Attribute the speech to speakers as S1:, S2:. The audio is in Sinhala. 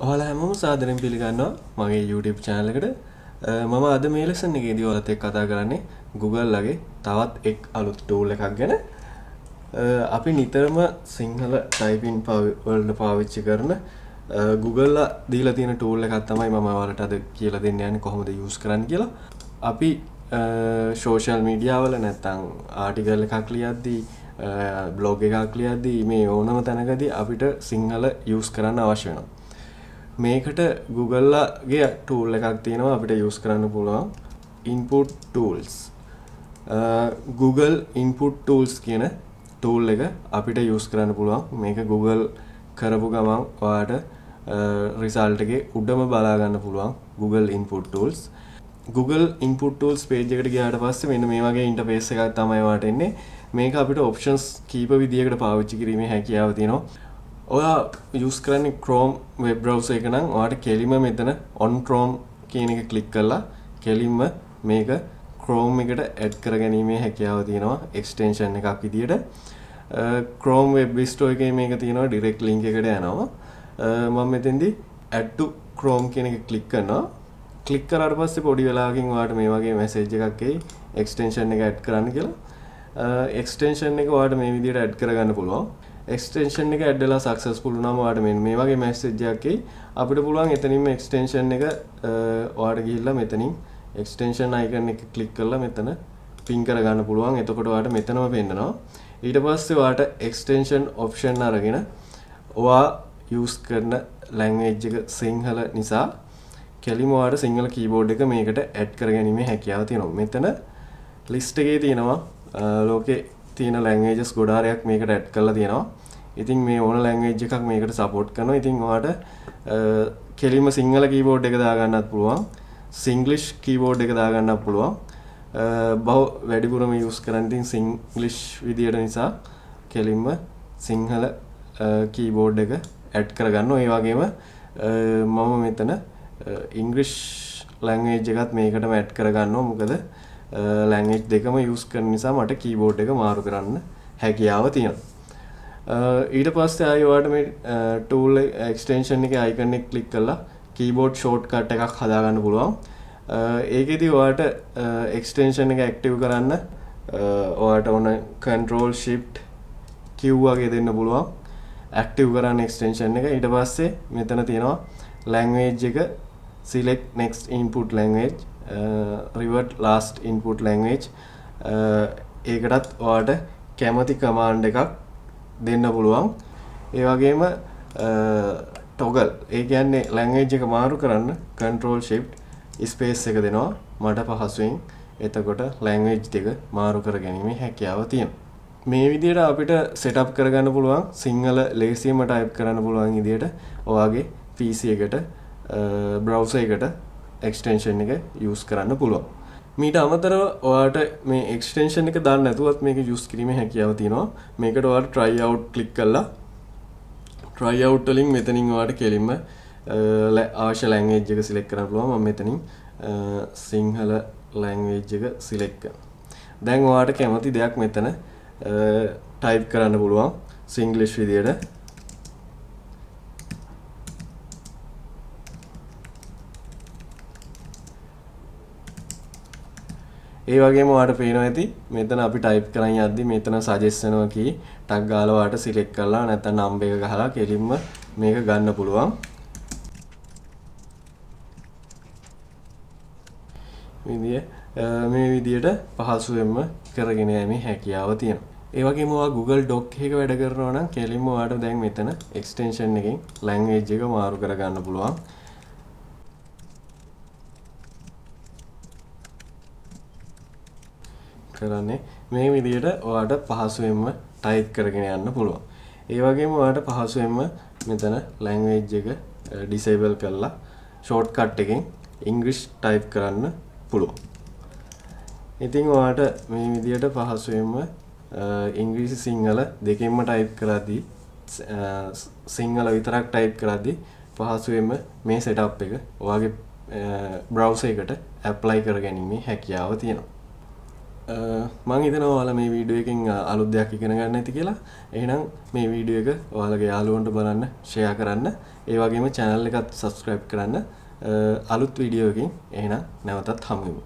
S1: ඔයාලා හැමෝම සාදරයෙන් පිළිගන්නවා මගේ YouTube channel එකට. මම අද මේ lesson එකේදී ඔයාලත් එක්ක කතා කරන්නේ Google ලගේ තවත් එක් අලුත් tool එකක් ගැන. අපි නිතරම සිංහල typing වලට පාවිච්චි කරන Google ලා දීලා තියෙන tool එකක් තමයි මම ඔයාලට අද කියලා දෙන්න යන්නේ කොහොමද use කරන්න කියලා. අපි social media වල නැත්නම් article එකක් ලියද්දී blog එකක් ලියද්දී මේ ඕනම තැනකදී අපිට සිංහල use කරන්න අවශ්‍ය වෙනවා. මේකට Google ලාගේ tool එකක් තියෙනවා අපිට use කරන්න පුළුවන් input tools. Google input tools කියන tool එක අපිට use කරන්න පුළුවන්. මේක Google කරපු ගමන් ඔයාලට result එකේ උඩම බලා ගන්න පුළුවන් Google input tools. Google input tools page එකට ගියාට පස්සේ මෙන්න මේ වගේ interface එකක් තමයි ඔයාලට එන්නේ. මේක අපිට options කීප විදියකට පාවිච්චි කිරීමේ හැකියාව තියෙනවා. ඔයා use කරන්නේ Chrome web browser එක නම් ඔයාලට කෙලින්ම මෙතන on Chrome කියන එක click කරලා කෙලින්ම මේක Chrome එකට add කරගැනීමේ හැකියාව තියෙනවා extension එකක් විදියට. Chrome web store එකේ මේක තියෙනවා direct link එකට යනවා. මම මෙතෙන්දී add to Chrome කියන එක click කරනවා. click කරාට පස්සේ පොඩි වෙලාවකින් ඔයාලට මේ වගේ message එකක් එයි extension එක add කරන්න කියලා. extension එක ඔයාලට මේ විදියට add කරගන්න පුළුවන්. extension එක add වෙලා successful වුණාම ඔයාලට මේ වගේ message එකක් එයි. අපිට පුළුවන් එතනින්ම extension එක ඔයාලට ගිහිල්ලා මෙතනින් extension icon එක click කරලා මෙතන pin කරගන්න පුළුවන්. එතකොට ඔයාලට මෙතනම පෙන්නනවා. ඊට පස්සේ ඔයාලට extension option අරගෙන ඔයා use කරන language එක සිංහල නිසා කෙලිම ඔයාලට සිංහල keyboard එක මේකට add කරගැනීමේ හැකියාව තියෙනවා. මෙතන list එකේ තියෙනවා ලෝකේ තියෙන languages ගොඩාරයක් මේකට add කරලා තියෙනවා. ඉතින් මේ ඕන language එකක් මේකට support කරනවා. ඉතින් ඔයාලට කෙලින්ම සිංහල keyboard එක දාගන්නත් පුළුවන්. Singlish keyboard එක දාගන්නත් පුළුවන්. වැඩිපුරම use කරන්නේ ඉතින් Singlish විදියට නිසා කෙලින්ම සිංහල keyboard එක add කරගන්නවා. ඒ වගේම මම මෙතන English language එකත් මේකටම add කරගන්නවා. මොකද language දෙකම use කරන නිසා මට keyboard එක මාරු කරන්න හැකියාව තියෙනවා. ඊට පස්සේ ආයෙ ඔයාලට මේ tool extension එකේ icon එක click කරලා keyboard shortcut එකක් හදාගන්න පුළුවන්. ඒකෙදි ඔයාලට extension එක active කරන්න ඔයාලට ඕන control shift q වගේ දෙන්න පුළුවන්. active කරන්න extension එක. ඊට පස්සේ මෙතන තියෙනවා language එක select next input language revert last input language. ඒකටත් ඔයාලට කැමති command එකක් දෙන්න පුළුවන්. ඒ වගේම toggle ඒ කියන්නේ language එක මාරු කරන්න control shift space එක දෙනවා මට පහසුවෙන්. එතකොට language දෙක මාරු කර ගැනීමේ හැකියාව තියෙනවා. මේ විදිහට අපිට setup කරගන්න පුළුවන් සිංහල ලේසියෙන්ම type කරන්න පුළුවන් විදිහට ඔයාගේ PC එකට browser එකට extension එක use කරන්න පුළුවන්. මීට අමතරව ඔයාලට මේ extension එක දාන්න නැතුවත් මේක use කිරීමේ හැකියාව තියෙනවා. මේකට ඔයාලට try out click කරලා try out වලින් මෙතනින් ඔයාලට කෙලින්ම අවශ්‍ය language එක select කරන්න පුළුවන්. මම මෙතනින් සිංහල language එක select කරනවා. දැන් ඔයාලට කැමති දෙයක් මෙතන type කරන්න පුළුවන් Singlish විදියට. ඒ වගේම ඔයාලට පේනවා ඇති මෙතන අපි type කරන් යද්දි මෙතන suggest වෙනවා කී ටක් ගාලා ඔයාලට select කරලා නැත්නම් number එක ගහලා කෙලින්ම මේක ගන්න පුළුවන්. මේ විදියට පහසුවෙන්ම කරගෙන යෑමේ හැකියාව තියෙනවා. ඒ වගේම ඔයා Google Doc එකක වැඩ කරනවා නම් කෙලින්ම ඔයාලට දැන් මෙතන extension එකෙන් language එක මාරු කර ගන්න පුළුවන්. කරන්නේ මේ විදියට ඔයාලට පහසුවෙන්ම type කරගෙන යන්න පුළුවන්. ඒ වගේම ඔයාලට පහසුවෙන්ම මෙතන language එක disable කරලා shortcut එකෙන් English type කරන්න පුළුවන්. ඉතින් ඔයාලට මේ විදියට පහසුවෙන්ම ඉංග්‍රීසි සිංහල දෙකෙන්ම type කරද්දී සිංහල විතරක් type කරද්දී පහසුවෙන්ම මේ setup එක ඔයාගේ browser එකට apply කරගැනීමේ හැකියාව තියෙනවා. මං හිතනවා ඔයාලා මේ වීඩියෝ එකෙන් අලුත් දෙයක් ඉගෙන ගන්න ඇති කියලා. එහෙනම් මේ වීඩියෝ එක ඔයාලගේ යාළුවන්ට බලන්න ෂෙයා කරන්න. ඒ වගේම channel එකත් subscribe කරන්න. අලුත් වීඩියෝ එකකින් එහෙනම් නැවතත් හමු වෙමු.